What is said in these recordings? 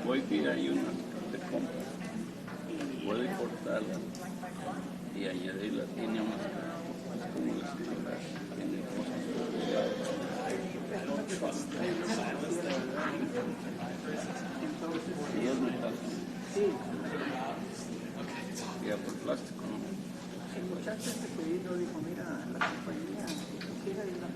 Voy que ir ahí una de compra. Puede cortarla y añadirla. Tiene unas como las tiendas. Tiene cosas. Y es metal. Sí. Ya por plástico, ¿no? El muchacho que pedido dijo, mira, la compañía que quiera ir a la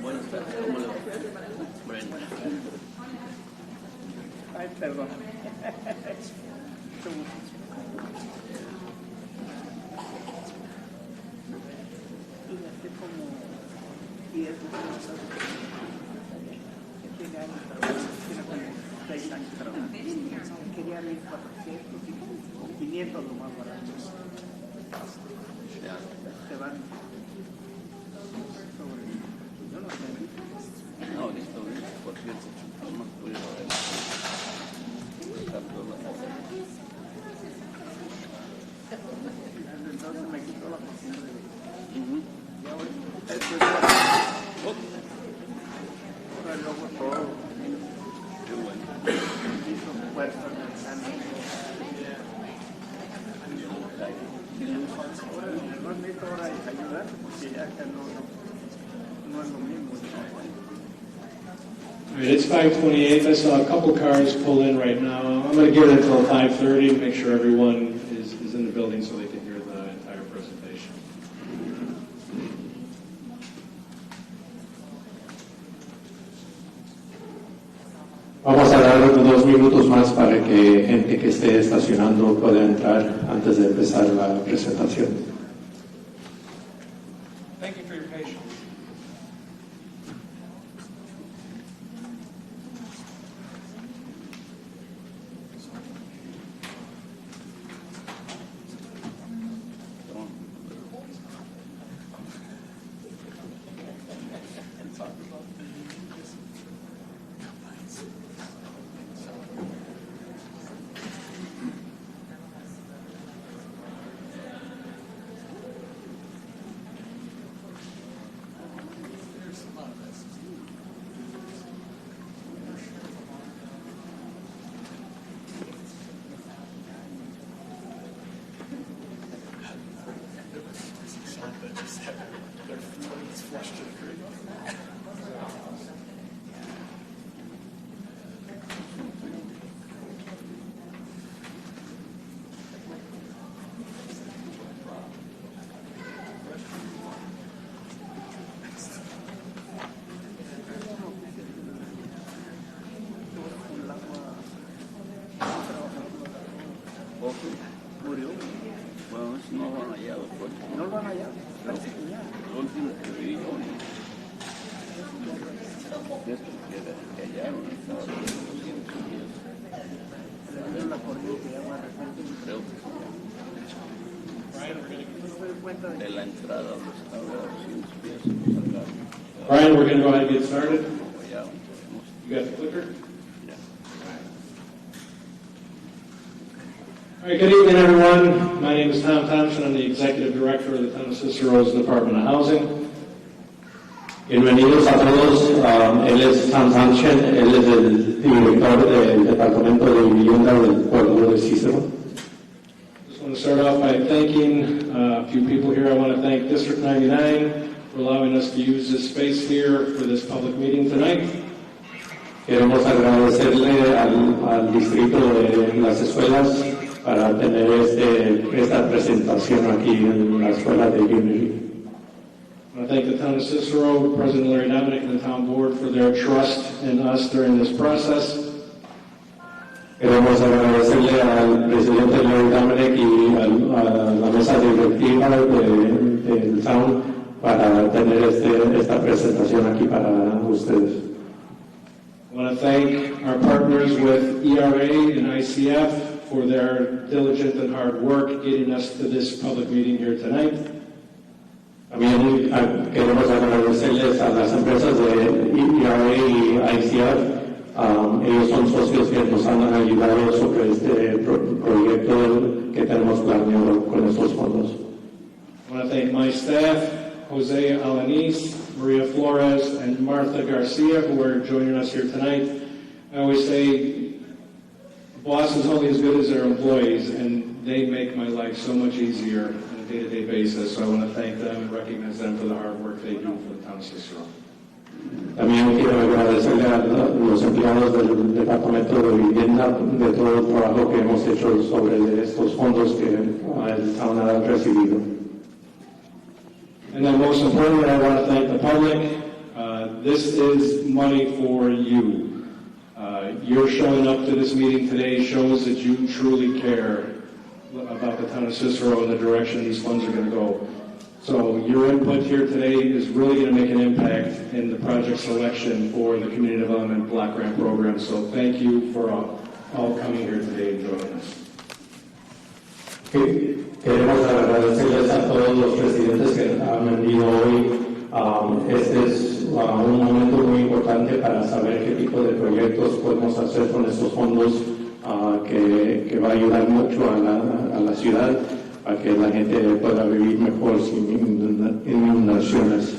Buenas tardes, ¿cómo le va? Brenda. Ay, perdón. Y hace como 10 años tiene años trabajando, tiene como 6 años trabajando. Quería 1.400 o 500 lo más barato. Se van sobre. Yo no sé. No, listo, por cierto, no puedo ver. Entonces me quitó la cocina de ya voy. Ahora luego todo. Qué bueno. Hizo fuerza en el sano. Ahora no necesito ahora ayudar porque ya acá no es lo mismo. All right, it's 5:28. I saw a couple cars pull in right now. I'm going to give it until 5:30 to make sure everyone is in the building so they can hear the entire presentation. Vamos a dar 2 minutos más para que gente que esté estacionando pueda entrar antes de empezar la presentación. Thank you for your patience. Murió. Bueno, no lo han hallado. No lo han hallado. Lo último que vi, esto que hallaron estaba de 200 días. Le dio la corriente de agua de repente. Creo que de la entrada donde estaba a 200 pies, lo sacaron. Brian, we're going to go ahead and get started. Lo hallaron. You got the clicker? Ya. All right, good evening, everyone. My name is Tom Thompson. I'm the Executive Director of the Town of Cicero's Department of Housing. Bienvenidos a todos. Él es Tom Thompson. Él es el director del Departamento de Vivienda del pueblo de Cicero. Just want to start off by thanking a few people here. I want to thank District 99 for allowing us to use this space here for this public meeting tonight. Queremos agradecerle al distrito de las escuelas para tener esta presentación aquí en la escuela de Unity. I want to thank the Town of Cicero, President Larry Dominic, and the Town Board for their trust in us during this process. Queremos agradecerle al presidente Larry Dominic y a la mesa directiva de town para tener esta presentación aquí para ustedes. I want to thank our partners with ERA and ICF for their diligent and hard work getting us to this public meeting here tonight. También queremos agradecerles a las empresas de ERA y ICF. Ellos son socios que nos han ayudado sobre este proyecto que tenemos planeado con estos fondos. I want to thank my staff, Jose Alanis, Maria Flores, and Martha Garcia, who are joining us here tonight. I always say, boss is only as good as their employees, and they make my life so much easier on a day-to-day basis. So I want to thank them and recognize them for the hard work they do for the Town of Cicero. También quiero agradecerle a los empleados del Departamento de Vivienda de todo el trabajo que hemos hecho sobre estos fondos que el Town ha recibido. And then most importantly, I want to thank the public. This is money for you. Your showing up to this meeting today shows that you truly care about the Town of Cicero and the direction these funds are going to go. So your input here today is really going to make an impact in the project selection for the Community Development Block Grant Program. So thank you for all coming here today and joining us. Queremos agradecerles a todos los presidentes que han venido hoy. Este es un momento muy importante para saber qué tipo de proyectos podemos hacer con estos fondos que va a ayudar mucho a la ciudad para que la gente pueda vivir mejor sin inundaciones.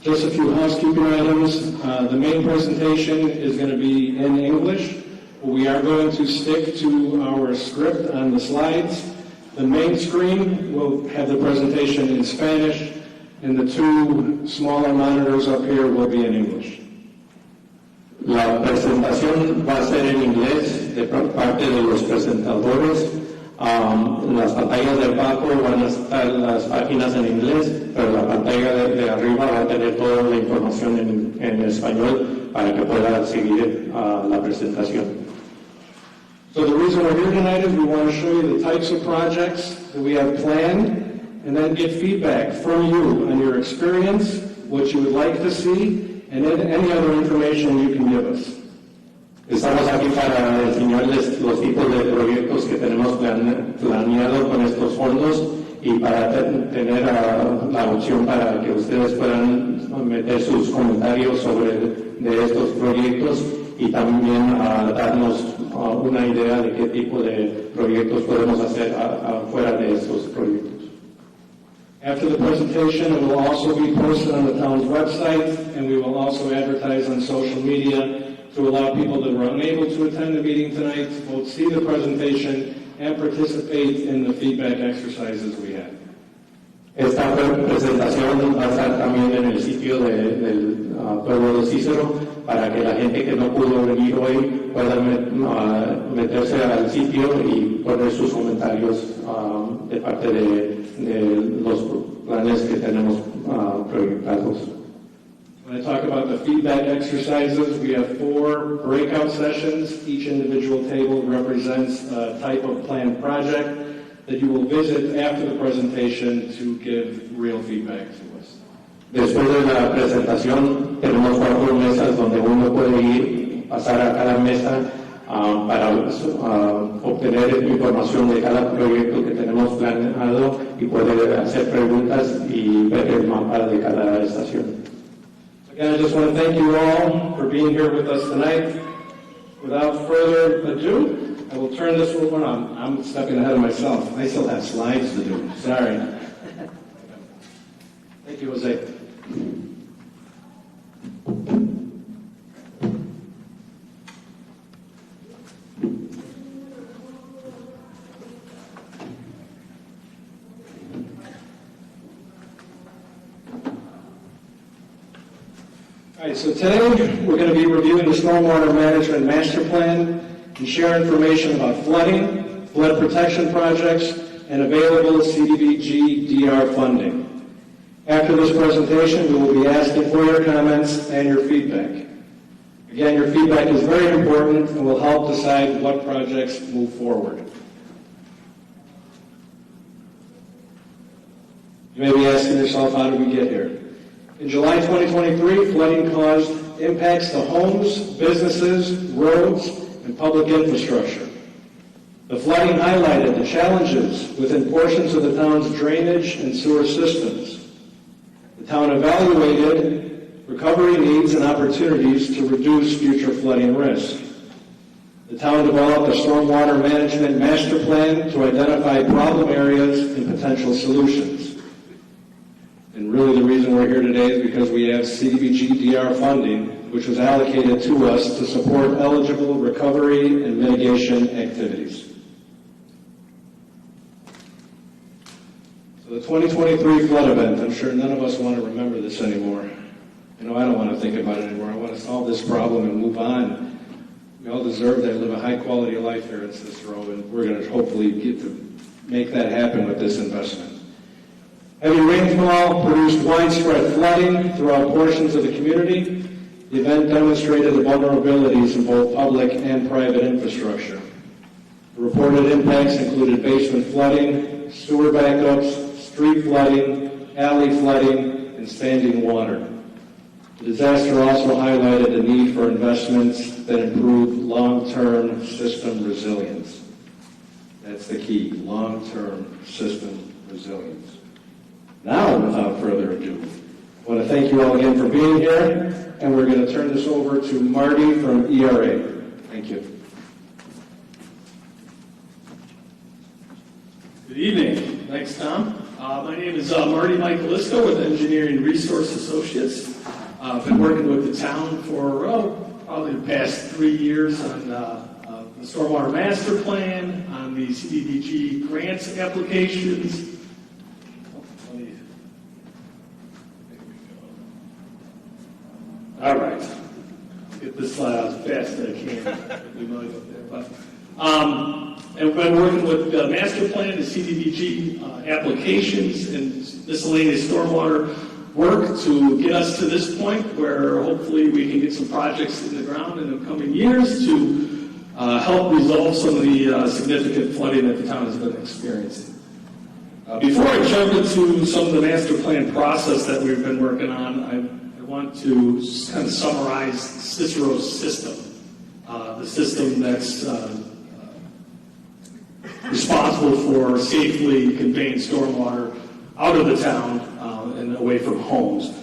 Just a few housekeeping items. The main presentation is going to be in English. We are going to stick to our script on the slides. The main screen will have the presentation in Spanish, and the two smaller monitors up here will be in English. La presentación va a ser en inglés de parte de los presentadores. Las pantallas de abajo van a estar las páginas en inglés, pero la pantalla de arriba va a tener toda la información en español para que pueda seguir la presentación. So the reason we're here tonight is we want to show you the types of projects that we have planned and then get feedback from you on your experience, what you would like to see, and any other information you can give us. Estamos aquí para enseñarles los tipos de proyectos que tenemos planeado con estos fondos y para tener la opción para que ustedes puedan meter sus comentarios de estos proyectos y también darnos una idea de qué tipo de proyectos podemos hacer afuera de estos proyectos. After the presentation, it will also be posted on the town's website, and we will also advertise on social media to allow people that were unable to attend the meeting tonight to both see the presentation and participate in the feedback exercises we had. Esta presentación va a estar también en el sitio del pueblo de Cicero para que la gente que no pudo venir hoy pueda meterse al sitio y poner sus comentarios de parte de los planes que tenemos proyectados. When I talk about the feedback exercises, we have 4 breakout sessions. Each individual table represents a type of planned project that you will visit after the presentation to give real feedback to us. Después de la presentación, tenemos 4 mesas donde uno puede ir, pasar a cada mesa para obtener información de cada proyecto que tenemos planeado y poder hacer preguntas y ver el mapa de cada estación. Again, I just want to thank you all for being here with us tonight. Without further ado, I will turn this over on. I'm stepping ahead of myself. I still have slides to do. Sorry. Thank you, Jose. All right, so today we're going to be reviewing the Stormwater Management Master Plan and share information about flooding, flood protection projects, and available CDBG DR funding. After this presentation, we will be asking for your comments and your feedback. Again, your feedback is very important and will help decide what projects move forward. You may be asking yourself, how did we get here? In July 2023, flooding caused impacts to homes, businesses, roads, and public infrastructure. The flooding highlighted the challenges within portions of the town's drainage and sewer systems. The town evaluated recovery needs and opportunities to reduce future flooding risk. The town developed a stormwater management master plan to identify problem areas and potential solutions. And really the reason we're here today is because we have CDBG DR funding, which was allocated to us to support eligible recovery and mitigation activities. So the 2023 flood event, I'm sure none of us want to remember this anymore. I know I don't want to think about it anymore. I want to solve this problem and move on. We all deserve to live a high quality of life here in Cicero, and we're going to hopefully get to make that happen with this investment. Heavy rainfall produced widespread flooding throughout portions of the community. The event demonstrated the vulnerabilities in both public and private infrastructure. The reported impacts included basement flooding, sewer backups, street flooding, alley flooding, and standing water. The disaster also highlighted the need for investments that improve long-term system resilience. That's the key, long-term system resilience. Now, without further ado, I want to thank you all again for being here, and we're going to turn this over to Marty from ERA. Thank you. Good evening. Thanks, Tom. My name is Marty Michaelisco with Engineering Resource Associates. I've been working with the town for probably the past 3 years on the Stormwater Master Plan, on the CDBG grants applications. All right. I'll get this slide out as fast as I can. We might up there, but. And we've been working with the master plan, the CDBG applications, and miscellaneous stormwater work to get us to this point where hopefully we can get some projects in the ground in the coming years to help resolve some of the significant flooding that the town has been experiencing. Before I jump into some of the master plan process that we've been working on, I want to kind of summarize Cicero's system, the system that's responsible for safely conveying stormwater out of the town and away from homes.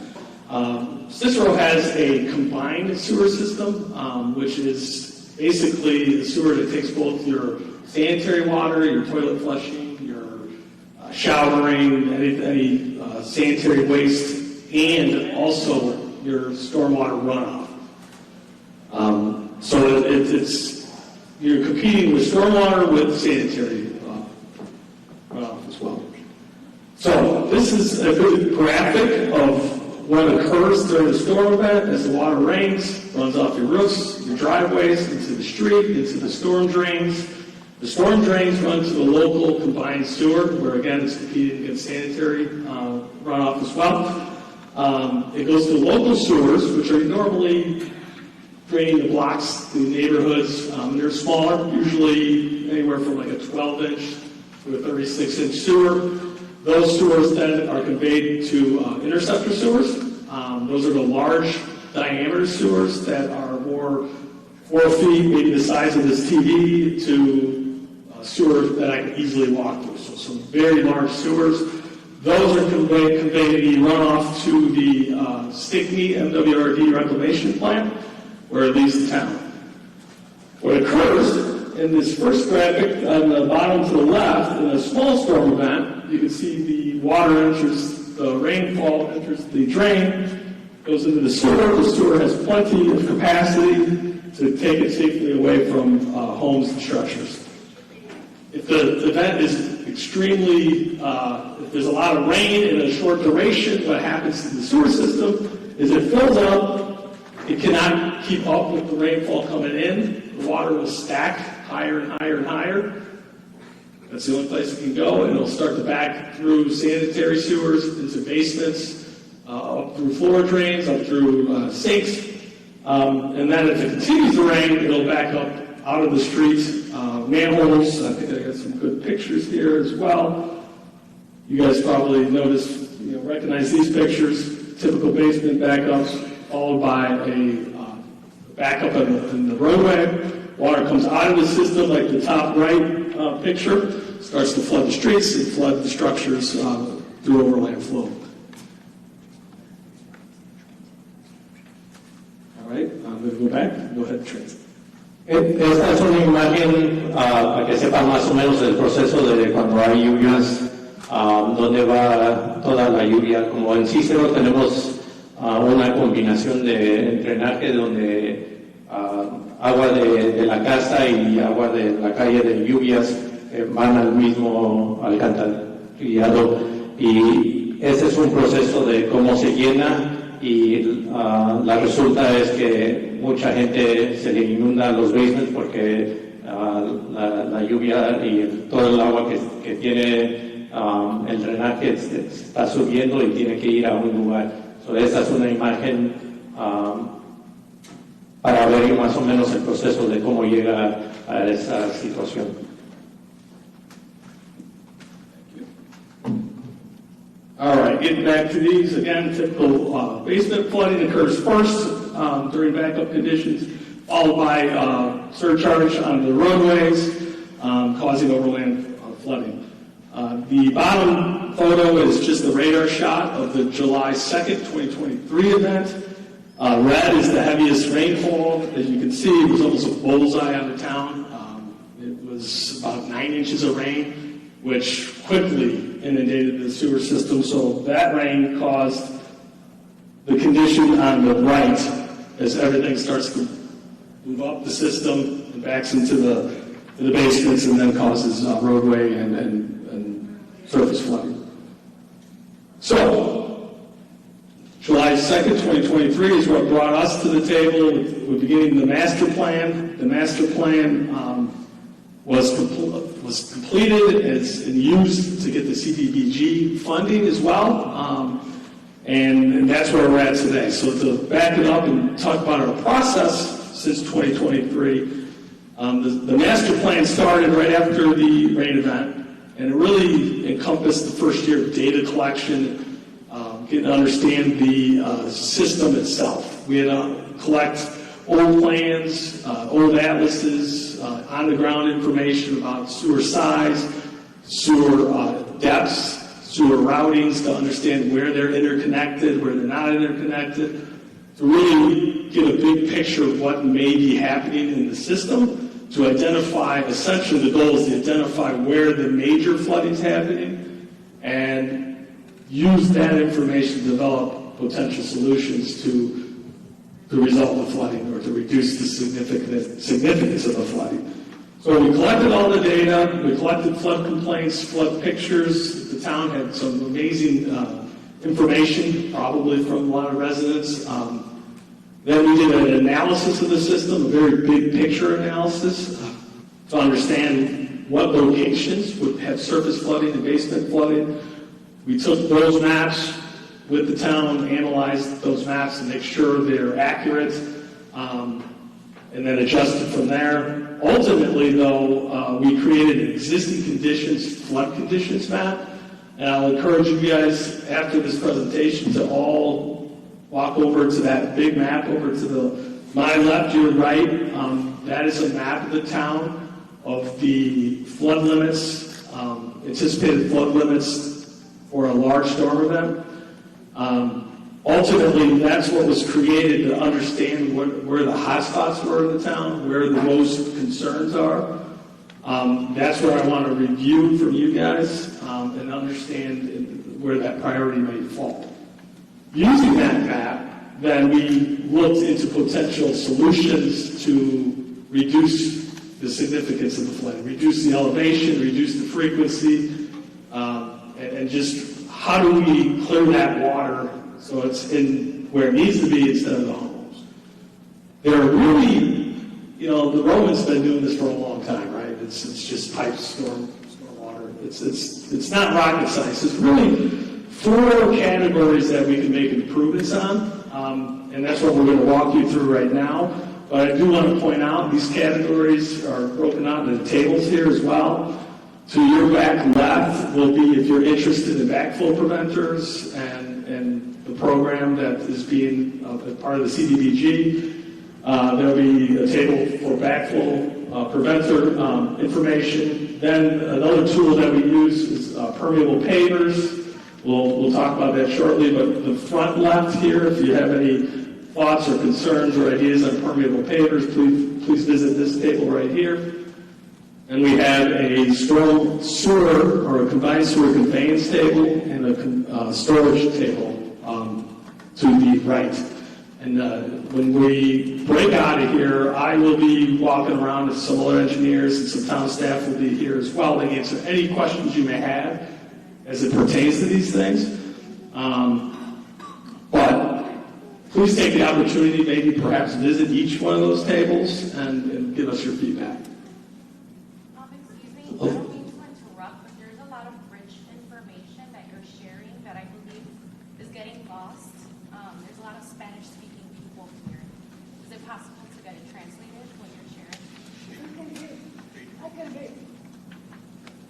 Cicero has a combined sewer system, which is basically the sewer that takes both your sanitary water, your toilet flushing, your showering, any sanitary waste, and also your stormwater runoff. So you're competing with stormwater with sanitary runoff as well. So this is a good graphic of what occurs during the storm event as the water rains, runs off your roofs, your driveways, into the street, into the storm drains. The storm drains run to the local combined sewer, where again it's competing against sanitary runoff as well. It goes to the local sewers, which are normally draining the blocks, the neighborhoods. They're smaller, usually anywhere from like a 12-inch to a 36-inch sewer. Those sewers then are conveyed to interceptor sewers. Those are the large diameter sewers that are more 4 feet, maybe the size of this TV, to sewers that I can easily walk through. So some very large sewers. Those are conveyed the runoff to the Stickney MWRD reclamation plant, where it leaves the town. What occurs in this first graphic on the bottom to the left, in a small storm event, you can see the water enters, the rainfall enters the drain, goes into the sewer. The sewer has plenty of capacity to take it safely away from homes and structures. If the event is extremely, if there's a lot of rain in a short duration, what happens to the sewer system is it fills up. It cannot keep up with the rainfall coming in. The water will stack higher and higher and higher. That's the only place it can go, and it'll start to back through sanitary sewers, into basements, up through floor drains, up through sinks. And then if it continues to rain, it'll back up out of the streets, manholes. I think I got some good pictures here as well. You guys probably noticed recognize these pictures, typical basement backups, followed by a backup in the roadway. Water comes out of the system, like the top right picture, starts to flood the streets and flood the structures through overland flow. All right, I'm going to go back. Go ahead, Trace. Esta es una imagen para que sepan más o menos el proceso de cuando hay lluvias, dónde va toda la lluvia. Como en Cicero tenemos una combinación de drenaje donde agua de la casa y agua de la calle de lluvias van al mismo alcantarillado, y ese es un proceso de cómo se llena, y la resulta es que mucha gente se le inunda los basements porque la lluvia y todo el agua que tiene el drenaje está subiendo y tiene que ir a un lugar. Esta es una imagen para ver más o menos el proceso de cómo llega a esa situación. All right, getting back to these, again, typical basement flooding occurs first during backup conditions, followed by surcharge on the roadways, causing overland flooding. The bottom photo is just the radar shot of the July 2nd, 2023 event. Red is the heaviest rainfall. As you can see, it was almost a bullseye on the town. It was about 9 inches of rain, which quickly inundated the sewer system. So that rain caused the condition on the right as everything starts to move up the system and backs into the basements, and then causes roadway and surface flooding. So, July 2nd, 2023 is what brought us to the table. We're beginning the master plan. The master plan was completed and used to get the CDBG funding as well, and that's where we're at today. So to back it up and talk about our process since 2023, the master plan started right after the rain event, and it really encompassed the first year of data collection, getting to understand the system itself. We had to collect old plans, old atlases, on-the-ground information about sewer size, sewer depths, sewer routings, to understand where they're interconnected, where they're not interconnected, to really get a big picture of what may be happening in the system, to identify, essentially the goal is to identify where the major flooding is happening, and use that information to develop potential solutions to resolve the flooding or to reduce the significance of the flooding. So we collected all the data, we collected flood complaints, flood pictures. The town had some amazing information, probably from a lot of residents. Then we did an analysis of the system, a very big picture analysis, to understand what locations would have surface flooding and basement flooding. We took those maps with the town, analyzed those maps to make sure they're accurate, and then adjusted from there. Ultimately, though, we created an existing conditions, flood conditions map, and I'll encourage you guys after this presentation to all walk over to that big map over to my left, your right. That is a map of the town of the flood limits, anticipated flood limits for a large storm event. Ultimately, that's what was created to understand where the hot spots were in the town, where the most concerns are. That's where I want to review from you guys and understand where that priority may fall. Using that map, then we looked into potential solutions to reduce the significance of the flooding, reduce the elevation, reduce the frequency, and just how do we clear that water so it's in where it needs to be instead of the homes. There are really, the Romans have been doing this for a long time, right? It's just pipes, storm water. It's not rocket science. It's really 4 categories that we can make improvements on, and that's what we're going to walk you through right now. But I do want to point out these categories are broken out into tables here as well. To your back left will be, if you're interested in backflow preventers and the program that is being part of the CDBG, there'll be a table for backflow preventer information. Then another tool that we use is permeable pavers. We'll talk about that shortly, but the front left here, if you have any thoughts or concerns or ideas on permeable pavers, please visit this table right here. And we have a storm sewer or a combined sewer conveyance table and a storage table to the right. And when we break out of here, I will be walking around with some other engineers and some town staff will be here as well to answer any questions you may have as it pertains to these things. But please take the opportunity, maybe perhaps visit each one of those tables and give us your feedback. I don't mean to interrupt, but there's a lot of rich information that you're sharing that I believe is getting lost. There's a lot of Spanish-speaking people here. Is it possible to get it translated when you're sharing? I can hear.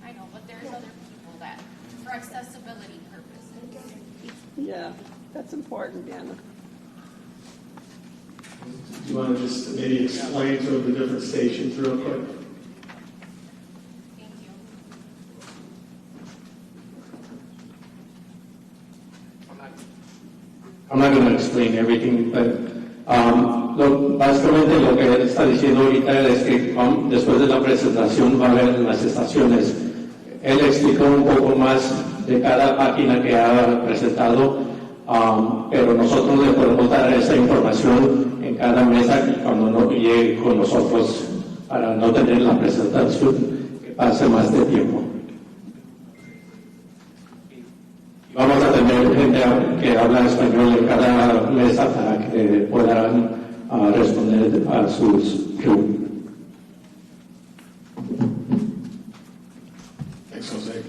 I know, but there's other people that, for accessibility purposes. Yeah, that's important, Deanna. Do you want to just maybe explain to them the different stations real quick? I'm not going to explain everything, but básicamente lo que él está diciendo ahorita es que después de la presentación va a haber las estaciones. Él explicó un poco más de cada página que ha presentado, pero nosotros le podemos dar esa información en cada mesa cuando no llegue con nosotros para no tener la presentación que pase más de tiempo. Vamos a tener gente que habla español en cada mesa para que puedan responder a sus preguntas. Thanks, Jose.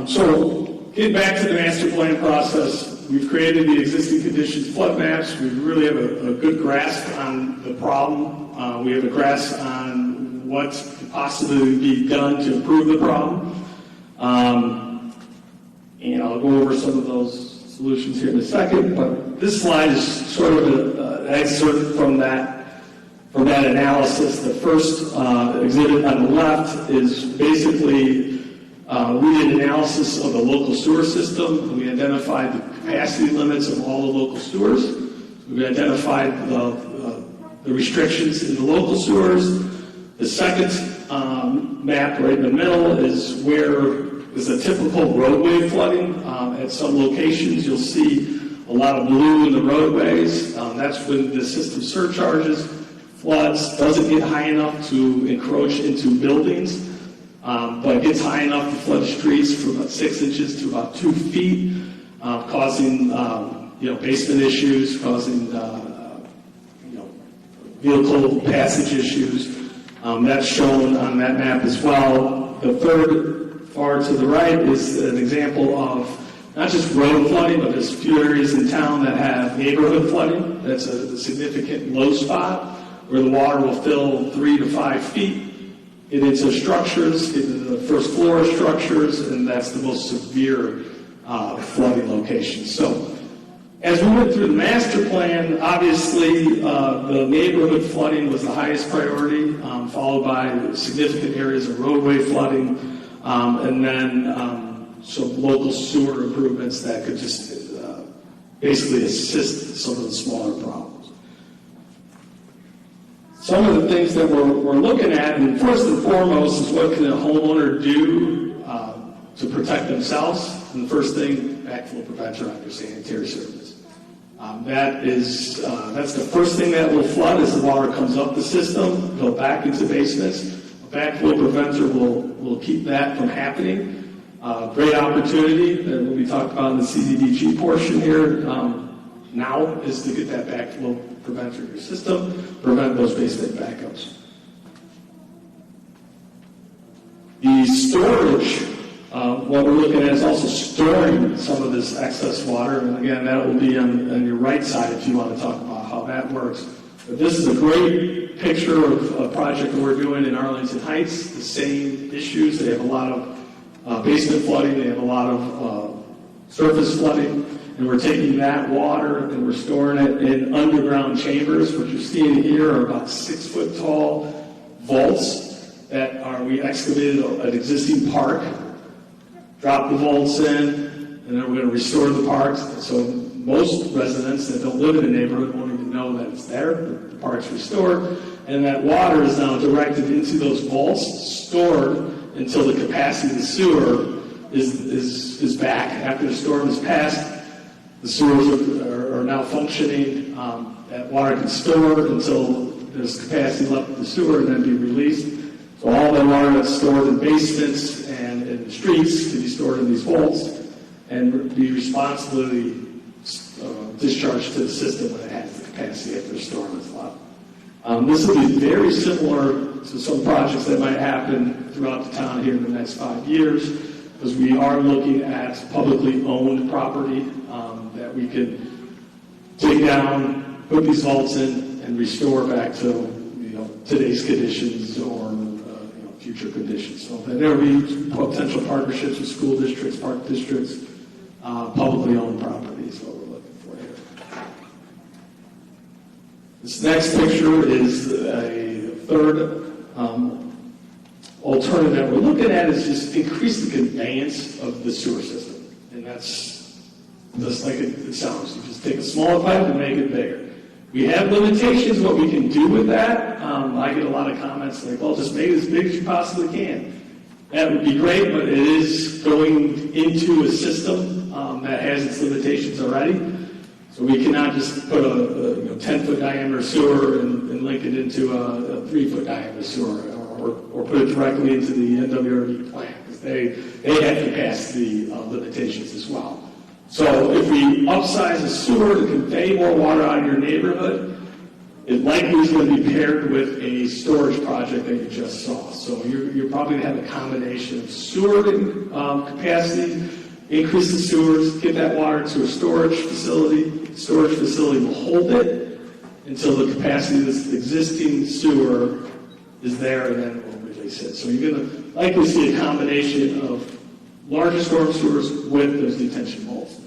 So, getting back to the master plan process, we've created the existing conditions flood maps. We really have a good grasp on the problem. We have a grasp on what could possibly be done to improve the problem. And I'll go over some of those solutions here in a second, but this slide is sort of an excerpt from that analysis. The first exhibit on the left is basically we did analysis of the local sewer system. We identified the capacity limits of all the local sewers. We identified the restrictions in the local sewers. The second map right in the middle is where is a typical roadway flooding. At some locations, you'll see a lot of blue in the roadways. That's when the system surcharges, floods, doesn't get high enough to encroach into buildings, but it gets high enough to flood streets from about 6 inches to about 2 feet, causing basement issues, causing vehicle passage issues. That's shown on that map as well. The third far to the right is an example of not just road flooding, but there's a few areas in town that have neighborhood flooding. That's a significant low spot where the water will fill 3 to 5 feet, get into structures, get into the first floor structures, and that's the most severe flooding location. So as we went through the master plan, obviously the neighborhood flooding was the highest priority, followed by significant areas of roadway flooding, and then some local sewer improvements that could just basically assist some of the smaller problems. Some of the things that we're looking at, and first and foremost, is what can a homeowner do to protect themselves. And the first thing, backflow prevention on your sanitary service. That's the first thing that will flood as the water comes up the system, go back into basements. A backflow preventer will keep that from happening. Great opportunity that will be talked about in the CDBG portion here now is to get that backflow preventer in your system, prevent those basement backups. The storage, what we're looking at is also storing some of this excess water, and again, that will be on your right side if you want to talk about how that works. But this is a great picture of a project that we're doing in Arlington Heights. The same issues. They have a lot of basement flooding. They have a lot of surface flooding. And we're taking that water and we're storing it in underground chambers. What you're seeing here are about 6-foot tall vaults that we excavated an existing park, dropped the vaults in, and then we're going to restore the parks. So most residents that don't live in the neighborhood won't even know that it's there. The park's restored, and that water is now directed into those vaults, stored until the capacity of the sewer is back. After the storm is passed, the sewers are now functioning. That water can store until there's capacity left in the sewer and then be released. So all the water that's stored in basements and in the streets can be stored in these vaults and be responsibly discharged to the system when it has the capacity after the storm is left. This will be very similar to some projects that might happen throughout the town here in the next 5 years, because we are looking at publicly owned property that we can take down, put these vaults in, and restore back to today's conditions or future conditions. So there will be potential partnerships with school districts, park districts, publicly owned property is what we're looking for here. This next picture is a third alternative that we're looking at is just increase the conveyance of the sewer system. And that's just like it sounds. You just take a smaller pipe and make it bigger. We have limitations what we can do with that. I get a lot of comments like, well, just make it as big as you possibly can. That would be great, but it is going into a system that has its limitations already. So we cannot just put a 10-foot diameter sewer and link it into a 3-foot diameter sewer or put it directly into the NWRD plant, because they have capacity limitations as well. So if we upsize a sewer to convey more water out of your neighborhood, it likely is going to be paired with a storage project that you just saw. So you're probably going to have a combination of sewer capacity, increase the sewers, get that water to a storage facility. Storage facility will hold it until the capacity of this existing sewer is there, and then it will release it. So you're going to likely see a combination of larger storm sewers with those detention vaults.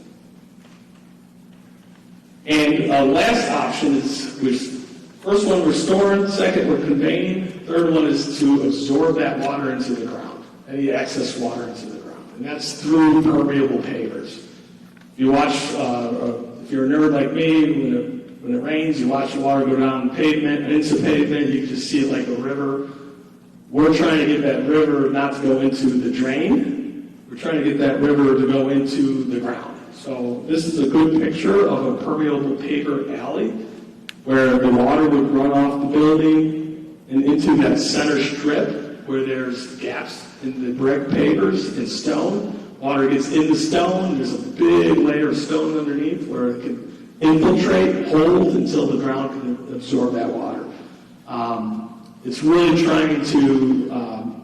And last option is, first one we're storing, second we're conveying, third one is to absorb that water into the ground, any excess water into the ground. And that's through permeable pavers. If you watch, if you're a nerd like me, when it rains, you watch the water go down pavement, into pavement, you can just see it like a river. We're trying to get that river not to go into the drain. We're trying to get that river to go into the ground. So this is a good picture of a permeable paver alley where the water would run off the building and into that center strip where there's gaps in the brick pavers and stone. Water gets in the stone. There's a big layer of stone underneath where it can infiltrate, hold until the ground can absorb that water. It's really trying to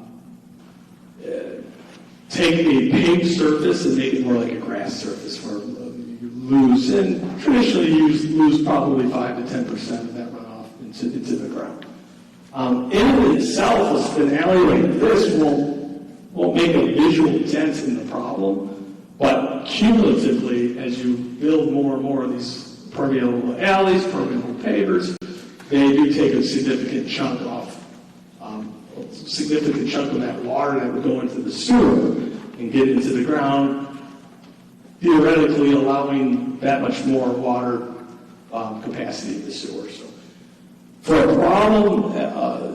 take a paved surface and make it more like a grass surface where you lose, and traditionally you lose probably 5 to 10% of that runoff into the ground. In and itself, an alley like this won't make a visual dent in the problem, but cumulatively, as you build more and more of these permeable alleys, permeable pavers, they do take a significant chunk off. Significant chunk of that water that would go into the sewer and get into the ground, theoretically allowing that much more water capacity in the sewer. So, for a problem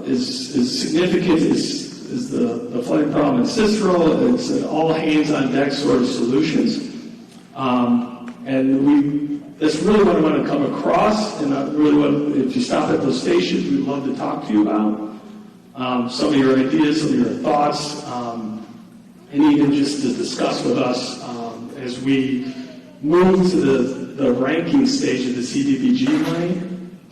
is significant is the flooding problem in Cicero. It's an all hands on deck sort of solutions, and that's really what I want to come across. And if you stop at those stations, we'd love to talk to you about. Some of your ideas, some of your thoughts, and even just to discuss with us as we move to the ranking stage of the CDBG money.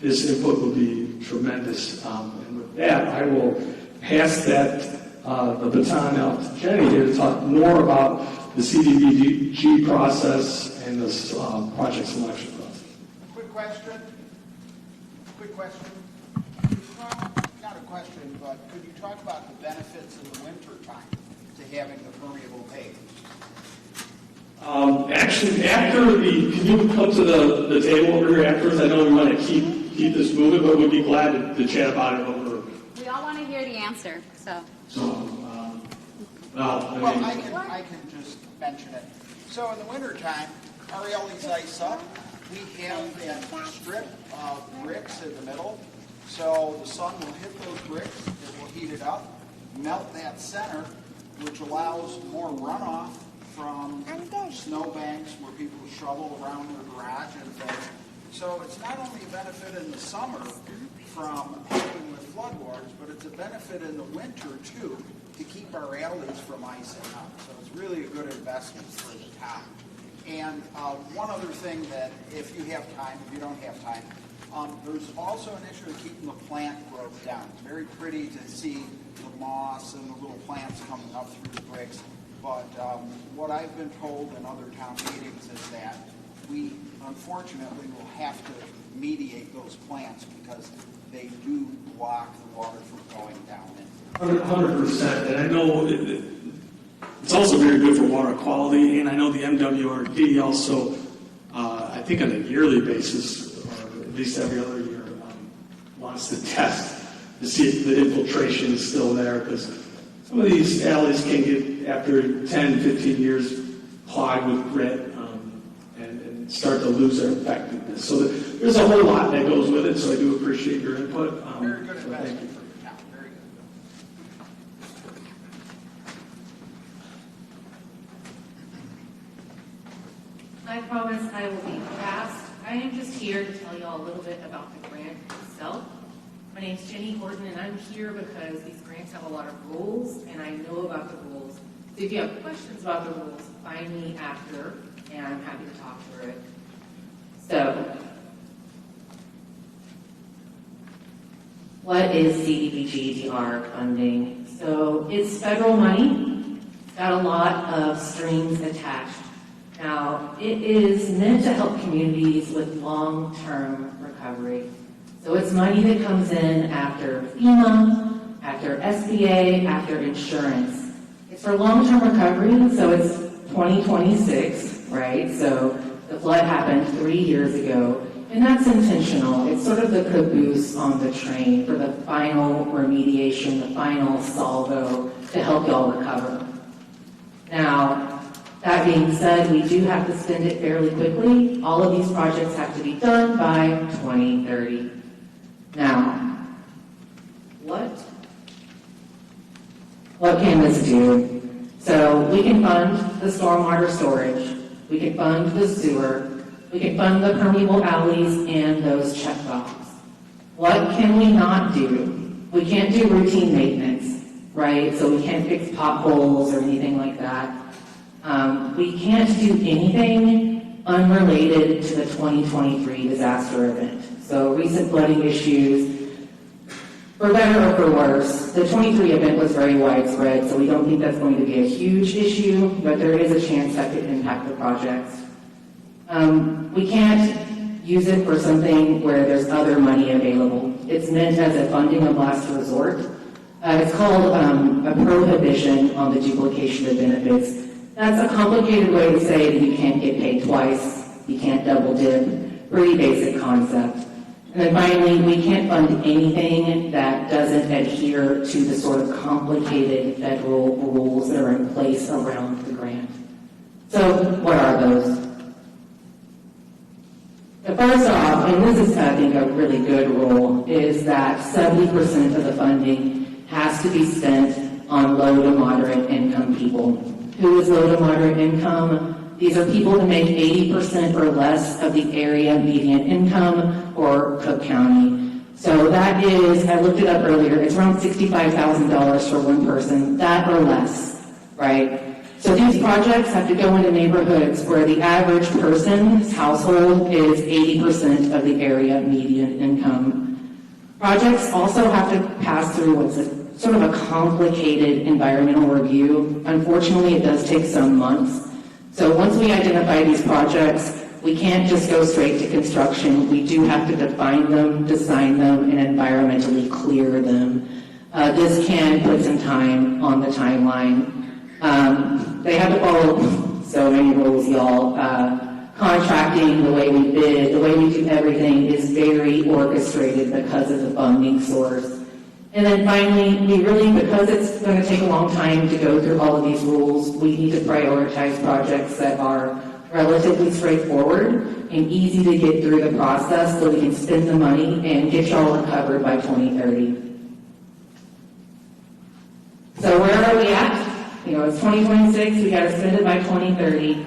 This input will be tremendous. And with that, I will pass the baton out to Jenny here to talk more about the CDBG process and this project selection process. Quick question. Not a question, but could you talk about the benefits in the winter time to having the permeable pavers? Actually, can you come to the table over here afterwards? I know we want to keep this moving, but we'd be glad to chat about it over. We all want to hear the answer, so. I can just mention it. So in the wintertime, our alleys ice up. We have that strip of bricks in the middle. So the sun will hit those bricks, it will heat it up, melt that center, which allows more runoff from snowbanks where people shovel around their garage and things. So it's not only a benefit in the summer from helping with floodwaters, but it's a benefit in the winter too, to keep our alleys from icing up. So it's really a good investment for the town. And one other thing that, if you have time, if you don't have time, there's also an issue of keeping the plant growth down. It's very pretty to see the moss and the little plants coming up through the bricks. But what I've been told in other town meetings is that we, unfortunately, will have to mediate those plants because they do block the water from going down. 100%, and I know it's also very good for water quality, and I know the MWRD also, I think on a yearly basis, or at least every other year, wants to test to see if the infiltration is still there, because some of these alleys can get, after 10, 15 years, clogged with grit and start to lose their effectiveness. So there's a whole lot that goes with it, so I do appreciate your input. Very good so investment thank you. for the town. Very good. I promise I will be fast. I am just here to tell you all a little bit about the grant itself. My name is Jenny Horton, and I'm here because these grants have a lot of rules, and I know about the rules. So if you have questions about the rules, find me after, and I'm happy to talk through it. So, what is CDBG-DR funding? So, it's federal money. It's got a lot of strings attached. Now, it is meant to help communities with long-term recovery. So it's money that comes in after FEMA, after SBA, after insurance. It's for long-term recovery, so it's 2026, right? So the flood happened 3 years ago, and that's intentional. It's sort of the caboose on the train for the final remediation, the final salvo to help y'all recover. Now, that being said, we do have to spend it fairly quickly. All of these projects have to be done by 2030. Now, what can this do? So we can fund the stormwater storage, we can fund the sewer, we can fund the permeable alleys and those check valves. What can we not do? We can't do routine maintenance, right? So we can't fix potholes or anything like that. We can't do anything unrelated to the 2023 disaster event. So recent flooding issues, for better or for worse, the 23 event was very widespread, so we don't think that's going to be a huge issue, but there is a chance that could impact the projects. We can't use it for something where there's other money available. It's meant as a funding of last resort. It's called a prohibition on the duplication of benefits. That's a complicated way to say that you can't get paid twice, you can't double dip, pretty basic concept. And then finally, we can't fund anything that doesn't adhere to the sort of complicated federal rules that are in place around the grant. So what are those? The first off, and this is I think a really good rule, is that 70% of the funding has to be spent on low to moderate income people. Who is low to moderate income? These are people who make 80% or less of the area median income or Cook County. So that is, I looked it up earlier, it's around $65,000 for one person, that or less, right? So these projects have to go into neighborhoods where the average person's household is 80% of the area median income. Projects also have to pass through what's sort of a complicated environmental review. Unfortunately, it does take some months. So once we identify these projects, we can't just go straight to construction. We do have to define them, design them, and environmentally clear them. This can put some time on the timeline. They have to follow so many rules, y'all. Contracting, the way we bid, the way we do everything is very orchestrated because of the funding source. And then finally, because it's going to take a long time to go through all of these rules, we need to prioritize projects that are relatively straightforward and easy to get through the process so we can spend the money and get y'all recovered by 2030. So where are we at? It's 2026, we got to spend it by 2030.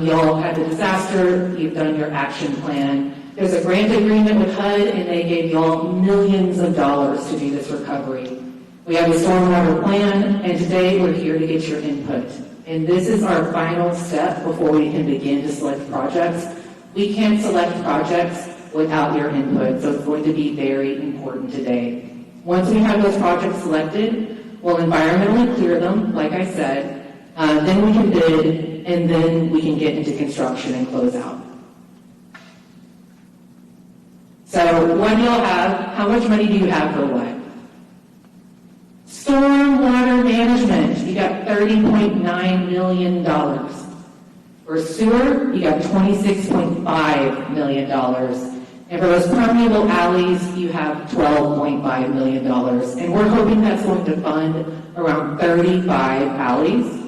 Y'all had the disaster, you've done your action plan. There's a grant agreement with HUD, and they gave y'all millions of dollars to do this recovery. We have a stormwater plan, and today we're here to get your input. And this is our final step before we can begin to select projects. We can't select projects without your input, so it's going to be very important today. Once we have those projects selected, we'll environmentally clear them, like I said, then we can bid, and then we can get into construction and close out. So what do y'all have? How much money do you have for what? Stormwater management, you got $30.9 million. For sewer, you got $26.5 million. And for those permeable alleys, you have $12.5 million. And we're hoping that's going to fund around 35 alleys.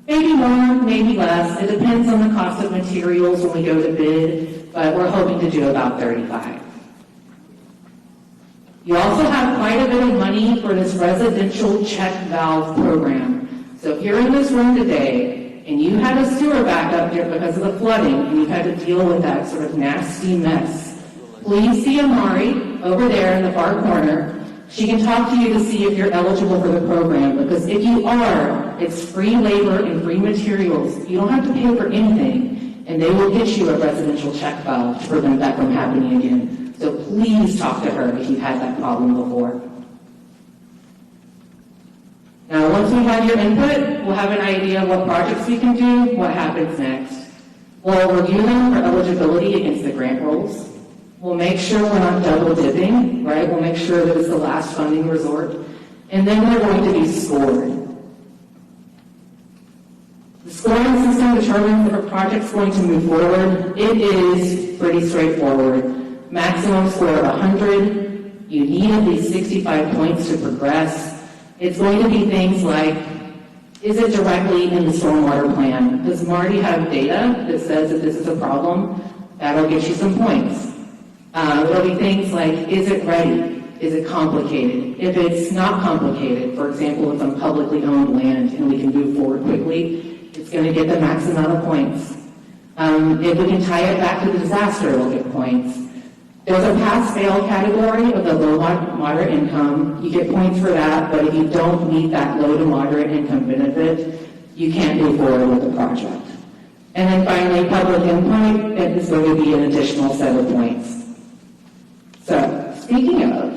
Maybe more, maybe less. It depends on the cost of materials when we go to bid, but we're hoping to do about 35. You also have quite a bit of money for this residential check valve program. So if you're in this room today and you had a sewer backup here because of the flooding and you've had to deal with that sort of nasty mess, please see Amari over there in the far corner. She can talk to you to see if you're eligible for the program, because if you are, it's free labor and free materials. You don't have to pay for anything, and they will get you a residential check valve to prevent that from happening again. So please talk to her if you've had that problem before. Now, once we have your input, we'll have an idea of what projects we can do, what happens next. We'll review them for eligibility against the grant rules. We'll make sure we're not double dipping, right? We'll make sure that it's the last funding resort. And then we're going to be scored. The scoring system determines if a project's going to move forward. It is pretty straightforward. Maximum score of 100. You need at least 65 points to progress. It's going to be things like, is it directly in the stormwater plan? Does Marty have data that says that this is a problem? That'll get you some points. It'll be things like, is it ready? Is it complicated? If it's not complicated, for example, if it's publicly owned land and we can move forward quickly, it's going to get the max amount of points. If we can tie it back to the disaster, it'll get points. There's a pass-fail category of the low moderate income. You get points for that, but if you don't meet that low to moderate income benefit, you can't move forward with the project. And then finally, public input is going to be an additional set of points. So, speaking of,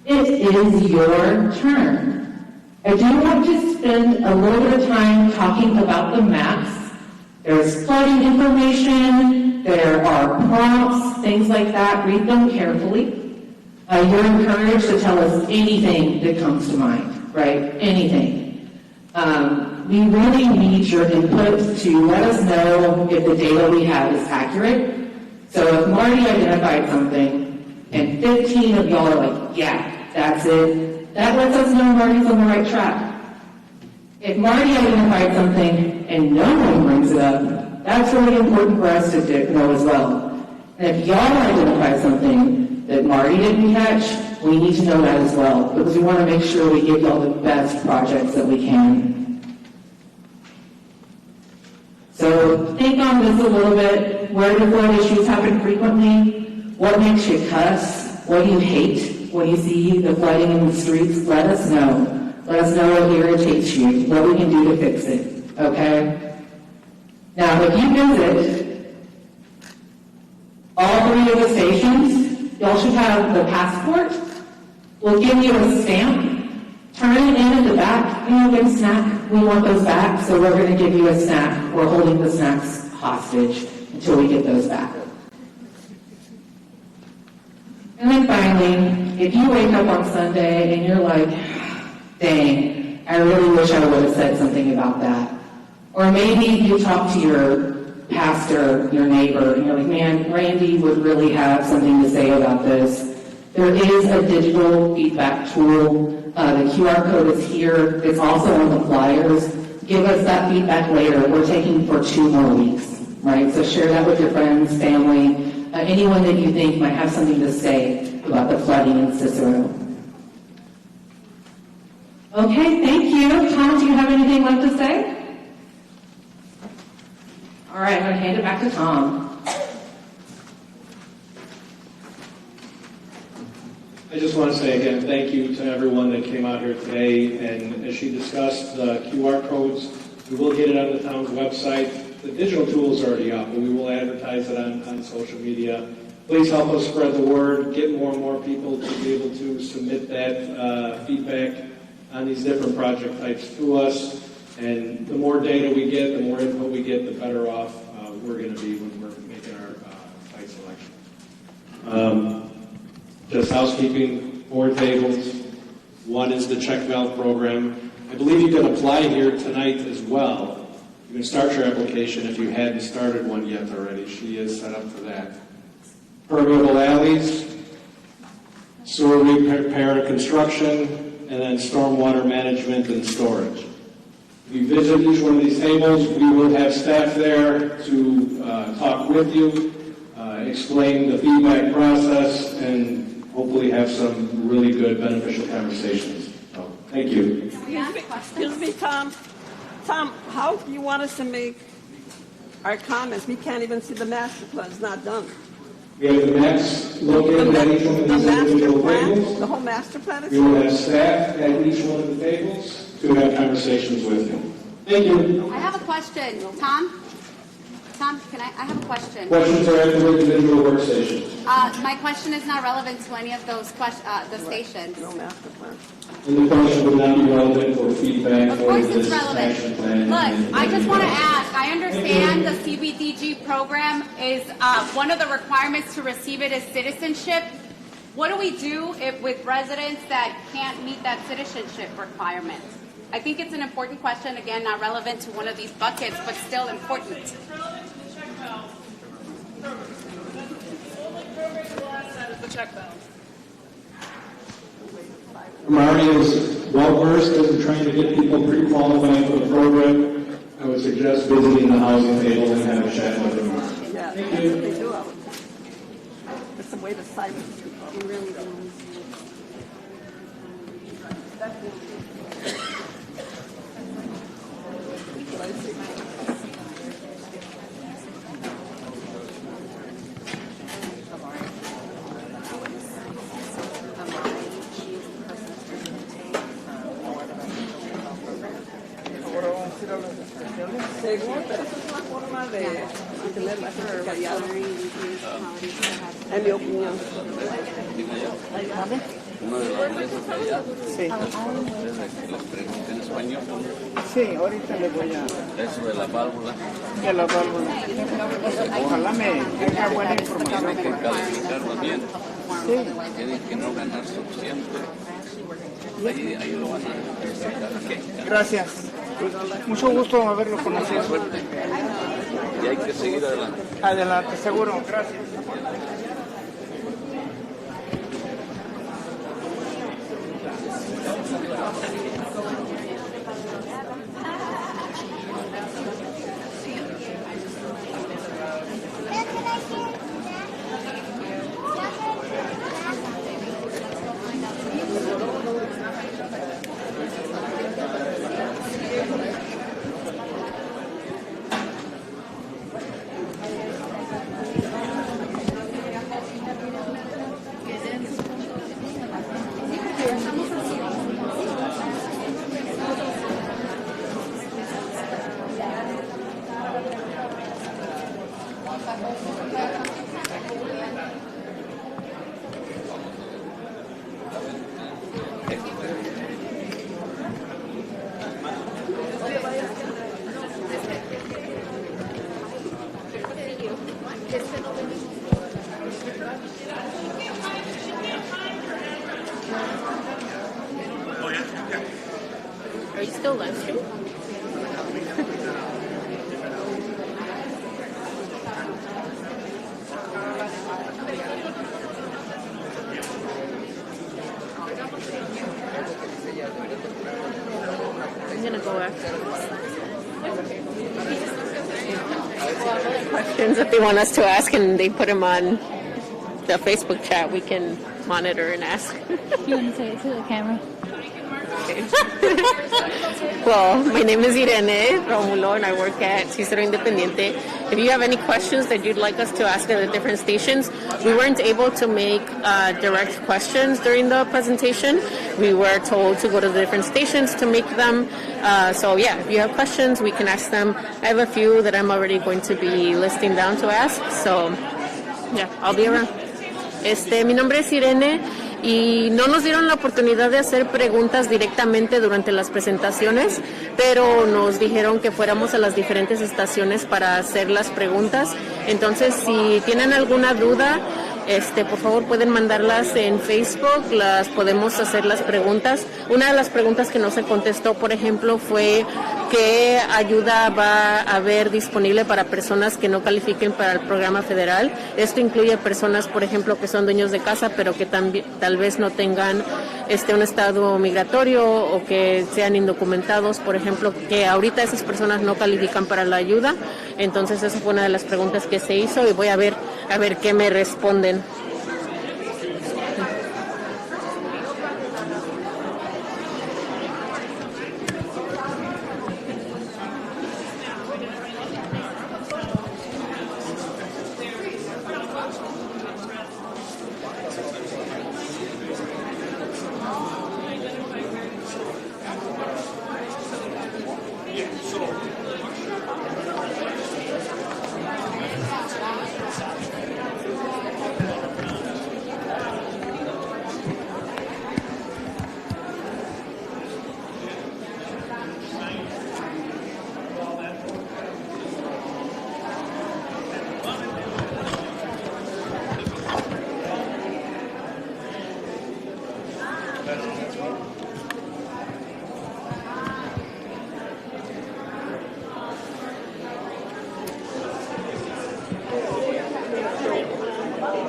it is your turn. I do want to spend a little bit of time talking about the maps. There's flooding information, there are prompts, things like that. Read them carefully. You're encouraged to tell us anything that comes to mind, right? Anything. We really need your input to let us know if the data we have is accurate. So if Marty identified something and 15 of y'all are like, yeah, that's it, that lets us know Marty's on the right track. If Marty identified something and no one brings it up, that's really important for us to know as well. And if y'all identify something that Marty didn't catch, we need to know that as well, because we want to make sure we give y'all the best projects that we can. So think on this a little bit. Where do flood issues happen frequently? What makes you cuss? What do you hate when you see the flooding in the streets? Let us know. Let us know what irritates you, what we can do to fix it, okay? Now, if you visit all 3 of the stations, y'all should have the passport. We'll give you a stamp. Turn it in the back, get a snack. We want those back, so we're going to give you a snack. We're holding the snacks hostage until we get those back. And then finally, if you wake up on Sunday and you're like, dang, I really wish I would have said something about that. Or maybe you talk to your pastor, your neighbor, and you're like, man, Randy would really have something to say about this. There is a digital feedback tool. The QR code is here. It's also on the flyers. Give us that feedback later. We're taking for 2 more weeks, right? So share that with your friends, family, anyone that you think might have something to say about the flooding in Cicero. Okay, thank you. Tom, do you have anything left to say? All right, I'm going to hand it back to Tom. I just want to say again, thank you to everyone that came out here today. And as she discussed the QR codes, we will get it on the town's website. The digital tool is already up, but we will advertise it on social media. Please help us spread the word, get more and more people to be able to submit that feedback on these different project types to us. And the more data we get, the more input we get, the better off we're going to be when we're making our site selection. Just housekeeping, 4 tables. One is the check valve program. I believe you can apply here tonight as well. You can start your application if you hadn't started one yet already. She is set up for that. Permeable alleys, sewer repair and construction, and then stormwater management and storage. If you visit each one of these tables, we will have staff there to talk with you, explain the feedback process, and hopefully have some really good beneficial conversations. So, thank you. Excuse me, Tom. Tom, how do you want us to make our comments? We can't even see the master plan. It's not done. We have the maps located at each one of these individual tables. The whole master plan is We will have staff at each one of the tables to have conversations with you. Thank you. I have a question. Tom, I have a question. Questions are at the individual workstations. My question is not relevant to any of those the stations. no master plan. And the question would not be relevant for feedback Of or course this it's action relevant. plan. Look, I just want to ask, I understand the CBDG program is one of the requirements to receive it is citizenship. What do we do with residents that can't meet that citizenship requirement? I think it's an important question, again, not relevant to one of these buckets, but still important. It's relevant to the check valve. The only program that will ask that is the check valve. Marty is well versed in trying to get people pre-qualified for the program. I would suggest visiting the housing table and have a chat with them. Yeah, Thank that's you. what they do. It's a way to silence people. You really do. Según, pero eso es una forma de mantener la gente callada. En mi opinión. Uno de los meses allá, Sí, desde que les pregunté en español, sí, ahorita le voy a... eso de la válvula, de la válvula. Ojalá me tenga buena información. tienen que calificarlo bien, Sí, tienen que no ganar suficiente. Ahí lo van a necesitar. gracias. Mucho gusto haberlo conocido. Suerte. Y hay que seguir adelante. Adelante, seguro. Gracias. Are you still live streaming? I'm gonna go after questions if they want us to ask, and they put them on the Facebook chat. We can monitor and ask. You want to say it to the camera? Well, my name is Irene Romulo, and I work at Cicero Independiente. If you have any questions that you'd like us to ask at the different stations, we weren't able to make direct questions during the presentation. We were told to go to the different stations to make them. So yeah, if you have questions, we can ask them. I have a few that I'm already going to be listing down to ask. So yeah, I'll be around. Mi nombre es Irene. Y no nos dieron la oportunidad de hacer preguntas directamente durante las presentaciones, pero nos dijeron que fuéramos a las diferentes estaciones para hacer las preguntas. Entonces, si tienen alguna duda, por favor pueden mandarlas en Facebook, las podemos hacer las preguntas. Una de las preguntas que no se contestó, por ejemplo, fue ¿qué ayuda va a haber disponible para personas que no califiquen para el programa federal? Esto incluye personas, por ejemplo, que son dueños de casa, pero que también tal vez no tengan un estado migratorio o que sean indocumentados, por ejemplo, que ahorita esas personas no califican para la ayuda. Entonces, esa fue una de las preguntas que se hizo y voy a ver qué me responden.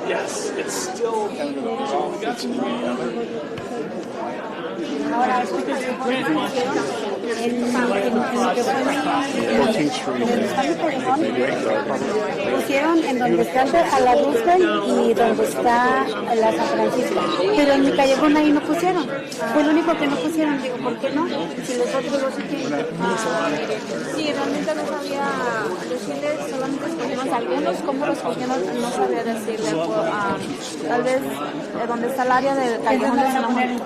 Yes, it's still. We got some Ahora, estos callejones pusieron en donde está a la Roosevelt y donde está la San Francisco, pero en mi callejón ahí no pusieron. Fue lo único que no pusieron. Digo, ¿por qué no? Si los otros los hicieron. Sí, realmente no sabía decirles, solamente escogimos algunos. ¿Cómo los escogimos? No sabía decirle. Tal vez donde está el área de callejones.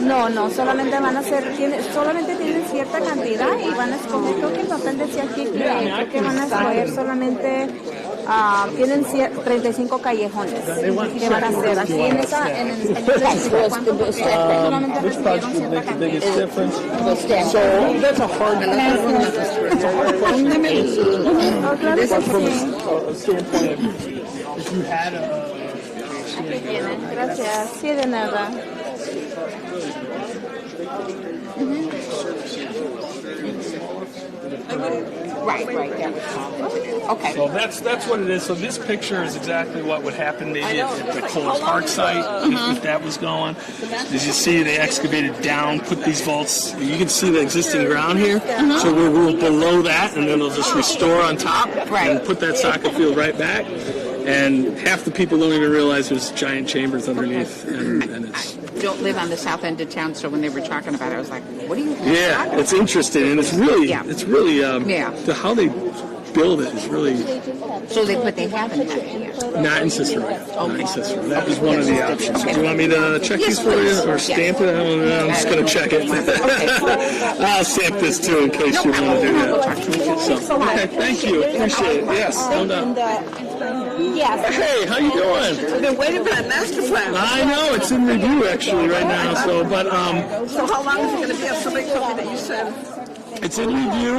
No, solamente van a hacer, solamente tienen cierta cantidad y van a escoger, creo que el papel decía aquí que creo que van a escoger solamente, tienen 35 callejones que van a hacer, así en esa, en el solamente recibieron cierta cantidad. Aquí tienen, gracias, sí, de nada. Right. Okay. So that's what it is. So this picture is exactly what would happen maybe at the Kohler Park site if that was going. As you see, they excavated down, put these vaults. You can see the existing ground here. So we're below that, and then they'll just restore on top and put that soccer field right back. And half the people don't even realize there's giant chambers underneath, and it's. I don't live on the south end of town, so when they were talking about it, I was like, "What do you?" Yeah, it's interesting, and it's really, how they build it is really. So they haven't had it here. Not in Cicero. Not in Cicero. That was one of the options. So do you want me to check these for you or stamp it? I'm just going to check it. I'll stamp this too in case you want to do that. So, okay, thank you. Appreciate it. Yes, hold on. Yes. Hey, how you doing? I've been waiting for that master plan. I know it's in review actually right now. So, but So how long is it going to be? Somebody told me that you said. It's in review,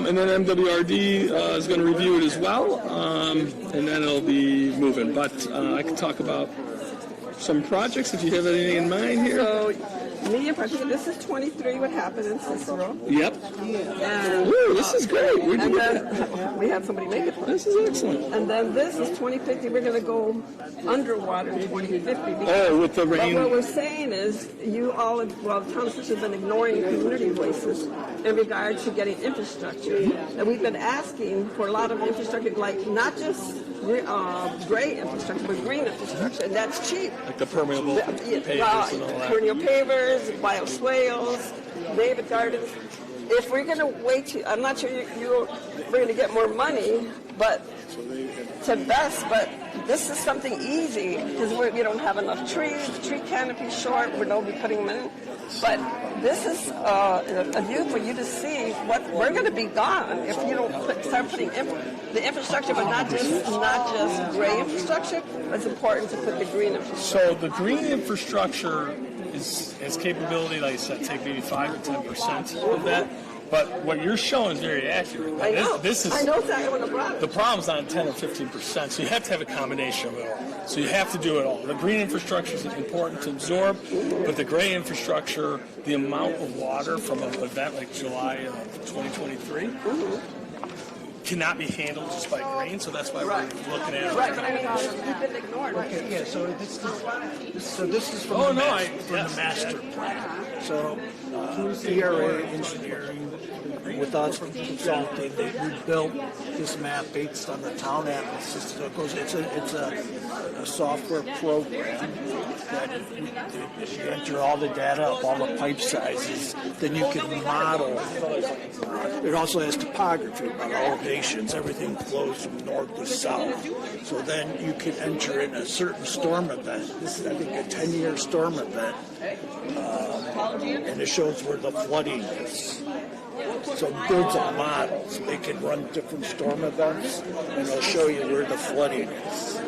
and then MWRD is going to review it as well, and then it'll be moving. But I can talk about some projects if you have anything in mind here. So, medium project, this is 23, what happened in Cicero. Yep. And, Ooh, this is great. and then we had somebody make it for us. This is excellent. And then this is 2050, we're going to go underwater in 2050. Oh, with the rain. But what we're saying is, you all, well, the town of Cicero has been ignoring community voices in regard to getting infrastructure. And we've been asking for a lot of infrastructure, like not just gray infrastructure, but green infrastructure, and that's cheap. Like the permeable pavers and all that. Perennial pavers, wild swales, native gardens. If we're going to wait, I'm not sure we're going to get more money, but to best, but this is something easy because we don't have enough trees, tree canopy short, we don't be putting them in. But this is a view for you to see what we're going to be gone if you don't start putting the infrastructure, but not just gray infrastructure. But it's important to put the green infrastructure. So the green infrastructure has capability, like I said, take maybe 5 to 10% of that. But what you're showing is very accurate. I know. This is, I know exactly what the problem is. The problem's not 10 or 15%, so you have to have a combination of it all. So you have to do it all. The green infrastructure is important to absorb, but the gray infrastructure, the amount of water from an event like July of 2023, cannot be handled just by green, so that's why we're looking at it. Right, but I mean, we've been ignored. Okay, yeah, so this is from the master plan. So ERA Engineering, with us consulting, we built this map based on the town atlas. So it goes, it's a software program that you enter all the data up, all the pipe sizes, then you can model. It also has topography about elevations, everything flows from north to south. So then you can enter in a certain storm event. This is, I think, a 10-year storm event. And it shows where the flooding is. So it builds a model so they can run different storm events, and it'll show you where the flooding is.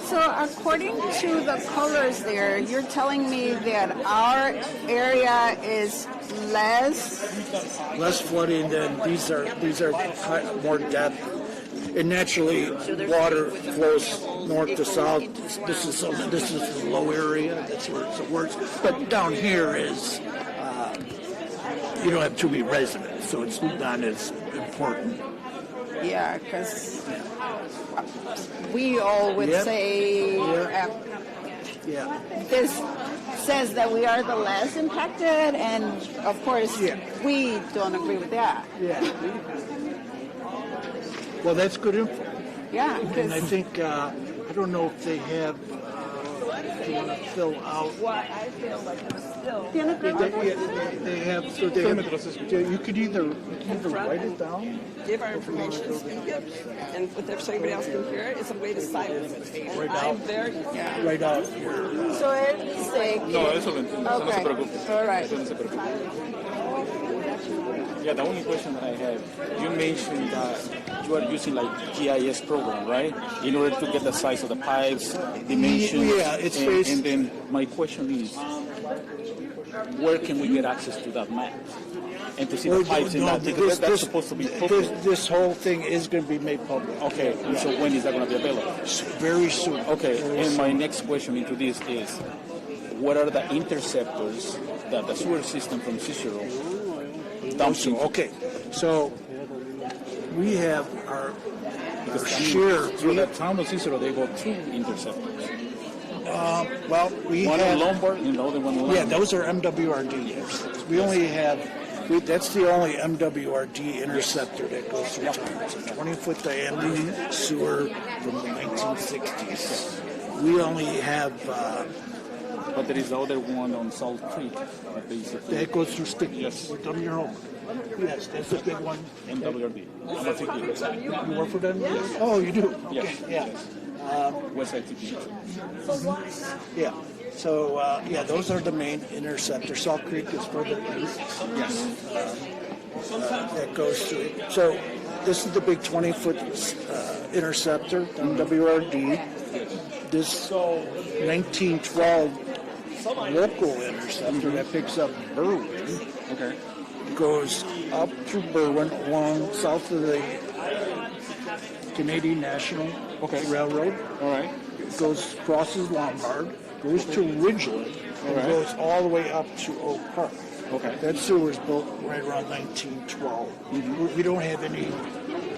So according to the colors there, you're telling me that our area is less flooding than these are more depth. And naturally, water flows north to south. This is the low area. That's where it's the worst. But down here is you don't have too many residents, so it's not as important. Yeah, because we all would say this says that we are the less impacted, and of course we don't agree with that. Yeah. Well, that's good info. Yeah, and I think I don't know if they have. If you want to fill out. What I feel like I'm still. They have. So they have. You could either write it down. Give our information, speak it, and if anybody else can hear it, it's a way to silence it. And I'm very. Right out. So it's like. No, eso lo entiendo. Okay. No se preocupe. All right. Eso no se preocupe. Yeah, the only question that I have, you mentioned that you are using like GIS program, right? In order to get the size of the pipes, dimensions. Yeah, it's based. And then my question is, where can we get access to that map? And to see the pipes in that, because that's supposed to be public. This whole thing is going to be made public. Okay, so when is that going to be available? Very soon. Okay, and my next question into this is, what are the interceptors that the sewer system from Cicero dumps into? Okay, so we have our share. So the town of Cicero, they got 2 interceptors. Well, we one have in Lombard and the other one in Lombard. Yeah, those are MWRD interceptors. We only have. That's the only MWRD interceptor that goes through town. It's a 20-foot diameter sewer from the 1960s. We only have. But there is the other one on Salt Creek. That goes through Sticky. Yes. We've done your homework. Yes, that's the big one. MWRD. I'm a TP. You work for them? Yes. Oh, you do? Yes. Okay. Yeah. Westside TP. Yeah. So, those are the main interceptors. Salt Creek is further east. Yes. That goes through. So, this is the big 20-foot interceptor, MWRD. This 1912 local interceptor that picks up Berwyn. Okay. goes up through Berwyn along south of the Canadian National Railroad. All right. Goes, crosses Lombard, goes to Ridgeland, and right. goes all the way up to Oak Park. Okay. That sewer was built right around 1912. We don't have any.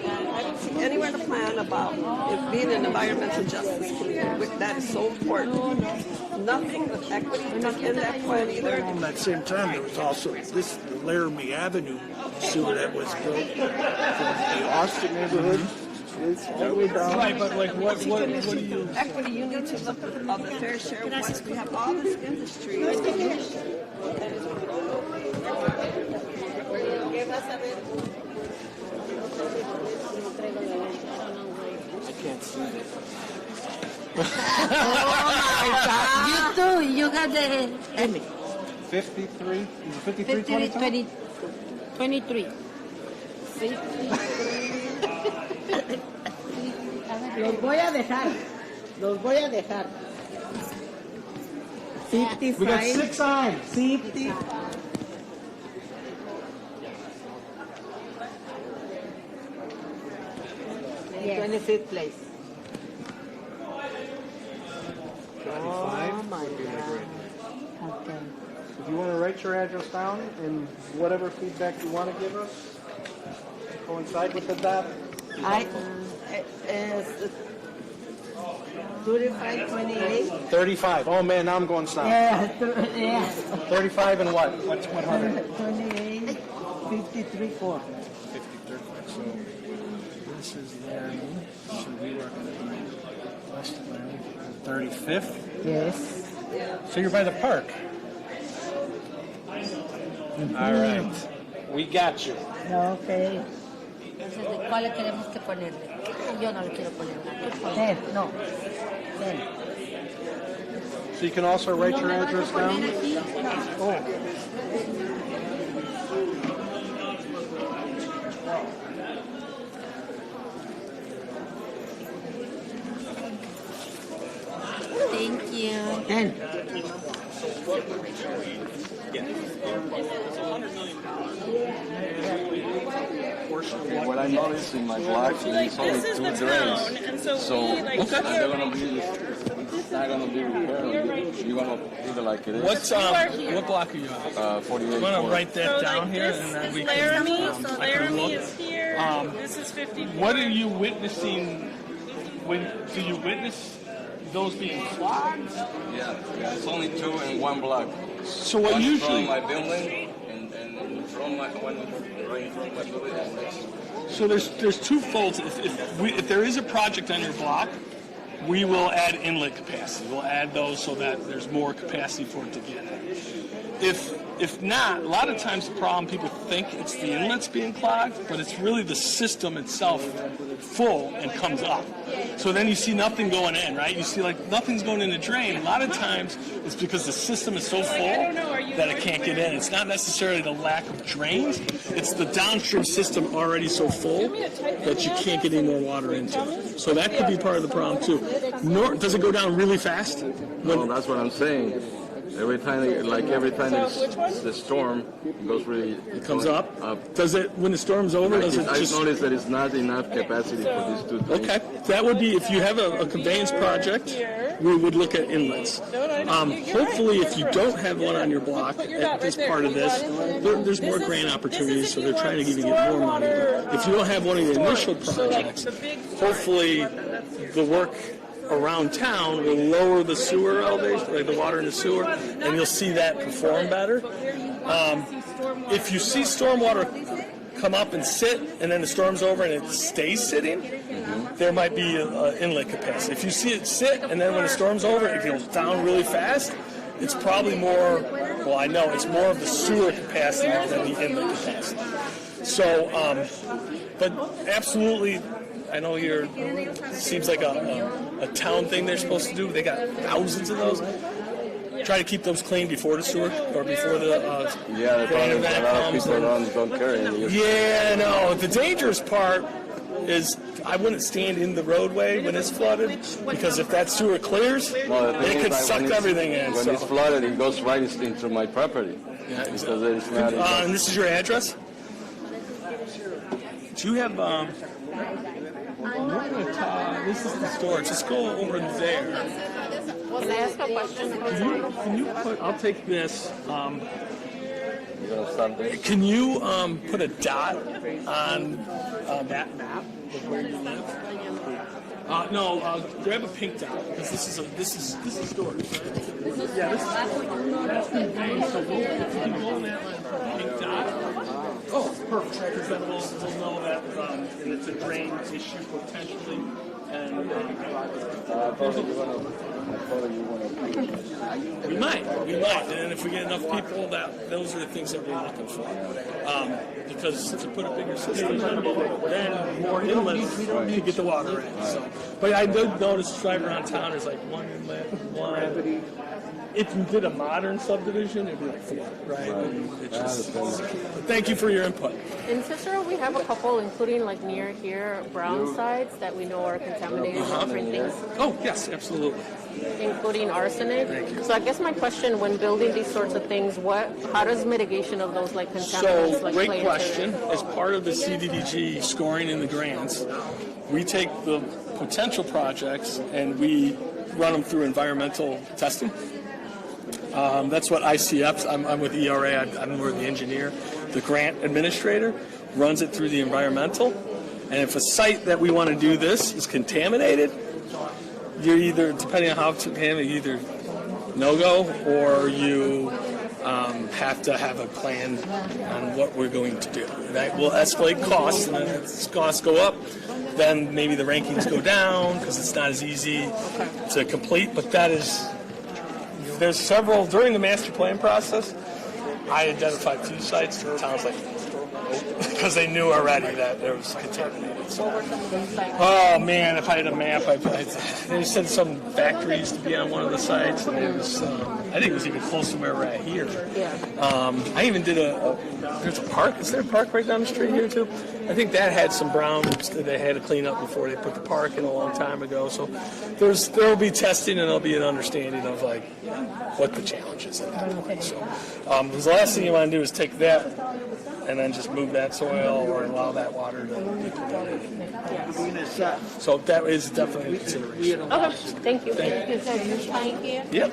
I don't see anywhere in the plan about it being an environmental justice community. That is so important. Nothing with equity in that plan either. At that same time, there was also this Laramie Avenue sewer that was built from the Austin neighborhood. It's all the way down. Right, but like what do you? Equity, you need to look at the fair share of what we have all this industry. I can't see it. Oh my God! You too. You got the 53. Is it 53? 23. Los voy a dejar. 55. We got 6 eyes. 50. Yes. 25th place. 25. Oh my God. Okay. If you want to write your address down and whatever feedback you want to give us, coincide with the data. 35, 28. 35. Oh man, now I'm going slow. Yeah. 35 and what? What's 100? 28, 53, 4. 53. So this is Laramie. So we work at West Laramie. 35th. Yes. So you're by the park. All right. We got you. Okay. Entonces, ¿cuál le queremos que ponerle? Yo no le quiero poner nada. No. So you can also write your address down. Oh. Thank you. What I noticed in my block is only 2 drains. And so they're gonna be. It's not gonna be repaired. You're gonna leave it like it is. What block are you on? 48. I'm gonna write that down here, and then we can. Laramie, so I can Laramie look. is here. This is 54. What are you witnessing? Do you witness those being clogged? Yeah. It's only 2 in 1 block. So what one usually? From my building and from my one right in front of my building and next. So there's two folds. If there is a project on your block, we will add inlet capacity. We'll add those so that there's more capacity for it to get in. If not, a lot of times the problem, people think it's the inlets being clogged, but it's really the system itself full and comes up. So then you see nothing going in, right? You see like nothing's going in the drain. A lot of times it's because the system is so full that it can't get in. It's not necessarily the lack of drains. It's the downstream system already so full that you can't get any more water into it. So that could be part of the problem too. Does it go down really fast? No, that's what I'm saying. Every time it's the storm, it goes really. It comes up. Does it when the storm's over? Does it just? I noticed that it's not enough capacity for these 2 drains. Okay, that would be if you have a conveyance project. We would look at inlets. Hopefully, if you don't have one on your block as part of this, there's more grant opportunities. So they're trying to give you more money. If you don't have one of the initial projects, hopefully the work around town will lower the sewer elevation, like the water in the sewer, and you'll see that perform better. If you see stormwater come up and sit, and then the storm's over and it stays sitting, there might be inlet capacity. If you see it sit, and then when the storm's over, it goes down really fast, it's probably more, well, I know, it's more of the sewer capacity than the inlet capacity. So, but absolutely, I know seems like a town thing they're supposed to do. They got thousands of those. Try to keep those clean before the sewer or before the the problem is a lot of people don't care. Yeah, no. The dangerous part is I wouldn't stand in the roadway when it's flooded because if that sewer clears, it could suck everything in. When it's flooded, it goes right into my property. Yeah, because there's not enough. and this is your address? Do you have, this is the storage. Let's go over there. Well, can I ask a question? Can you put, I'll take this, can you put a dot on that map of where you live? No, grab a pink dot, because this is storage, right? Yeah, that's conveyed, so if you can go on that line, pink dot. Oh, perfect, because then we'll know that it's a drain issue potentially, and we might, and if we get enough people, those are the things that we're looking for. Because to put a bigger system, then more inlets to get the water in. So, but I did notice driving around town, there's like one inlet, one. If you did a modern subdivision, it'd be like 4, right? It's just, thank you for your input. In Cicero, we have a couple, including like near here, brown sides that we know are contaminated with different things. Oh, yes, absolutely. Including arsenic. So I guess my question, when building these sorts of things, how does mitigation of those like contaminants So, great question. As part of the CDBG scoring in the grants, we take the potential projects and we run them through environmental testing. That's what ICFs, I'm with ERA, I'm more the engineer. The grant administrator runs it through the environmental. And if a site that we want to do this is contaminated, you're either, depending on how contaminated, either no-go or you have to have a plan on what we're going to do. That will escalate costs, and then as costs go up, then maybe the rankings go down because it's not as easy to complete, but there's several, during the master plan process, I identified 2 sites, the town's like, because they knew already that there was contaminated. So, oh man, if I had a map, they said some factories to be on one of the sites, and it was, I think it was even close to where we're at here. I even did there's a park, is there a park right down the street here too? I think that had some browns that they had to clean up before they put the park in a long time ago. So there'll be testing and there'll be an understanding of like what the challenge is in that. So the last thing you want to do is take that and then just move that soil or allow that water to So that is definitely a consideration. Okay, thank you. Thank you. Is there any time here? Yep.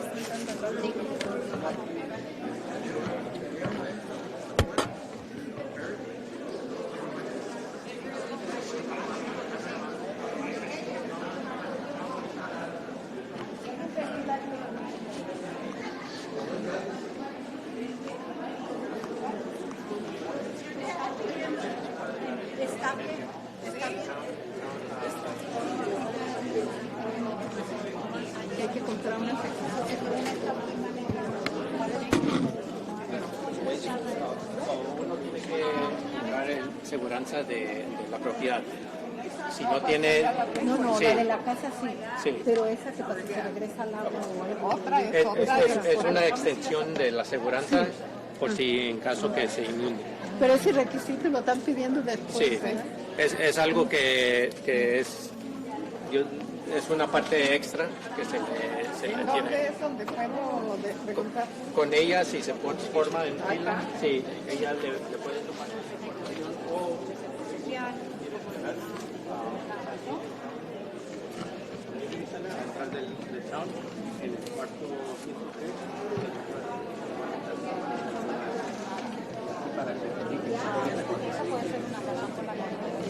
Seguranza de la propiedad. Si no tiene... No, sí. la de la casa sí, Sí. pero esa que cuando se regresa al agua o algo. Es una extensión de la seguranza por si en caso que se inunde. Pero ese requisito lo están pidiendo después. Sí, es algo que es una parte extra que se le tiene. ¿Dónde es donde puedo preguntar? Con ella, si se forma en fila, sí, ella le puede tomar del town, en el cuarto 103. Para el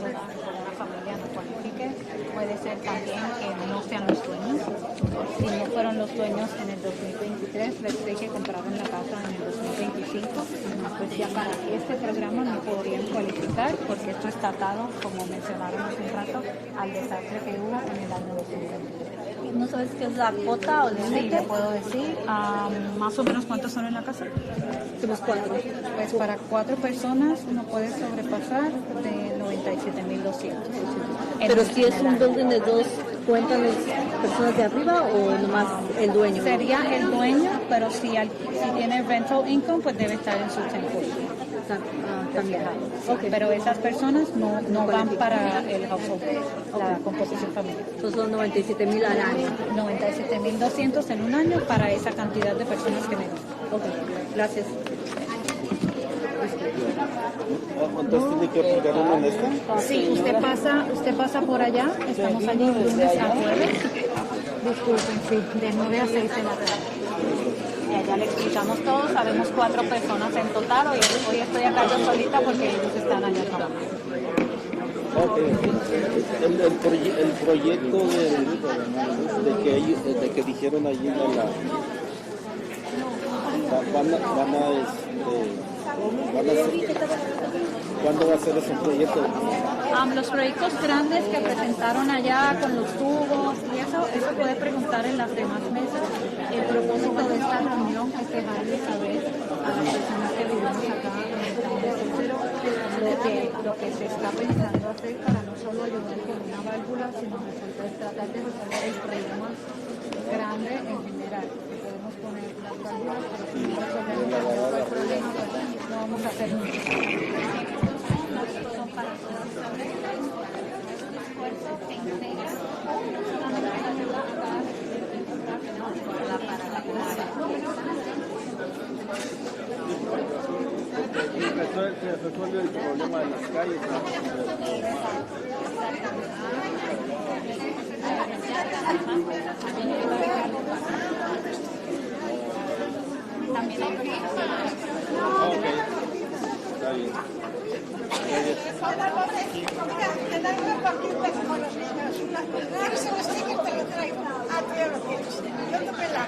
una familia no cualifique, puede ser también que no sean los dueños. Si no fueron los dueños en el 2023, les dije que compraron la casa en el 2025, pues ya para este programa no podrían cualificar porque esto está atado, como mencionaron hace un rato, al desastre que hubo en el año 2023. ¿No sabes qué es la cuota o el límite? Sí, le puedo decir. ¿Más o menos cuántos son en la casa? Somos 4. Pues para 4 personas no puede sobrepasar de 97,200. Pero si es un building de 2, ¿cuentan las personas de arriba o nomás el dueño? Sería el dueño, pero si tiene rental income, pues debe estar en su temporada. También. Okay. Pero esas personas no van para el household, la composición familiar. Entonces son 97,000 al año. 97,200 en un año para esa cantidad de personas que me dan. Ok, gracias. Entonces tiene que aplicar una en esta. Sí, usted pasa por allá, estamos allí lunes a jueves. Disculpen, sí, de 9 a 6 de la tarde. Y allá le explicamos todo, sabemos 4 personas en total, hoy estoy acá yo solita porque ellos están allá trabajando. Okay. El proyecto de que dijeron allí ¿cuándo va a ser ese proyecto? Los proyectos grandes que presentaron allá con los tubos y eso puede preguntar en las demás mesas. El propósito de esta reunión es dejarles saber a las personas que vivimos acá en el Town of Cicero lo que se está pensando hacer para no solo ayudar con una válvula, sino tratar de resolver el problema grande en general. Podemos poner las válvulas, pero si no resolvemos el problema, pues no vamos a hacer nada. Son para todos los esfuerzo que integra Se resuelve el problema de las calles. También hay Está bien. Yo tomé la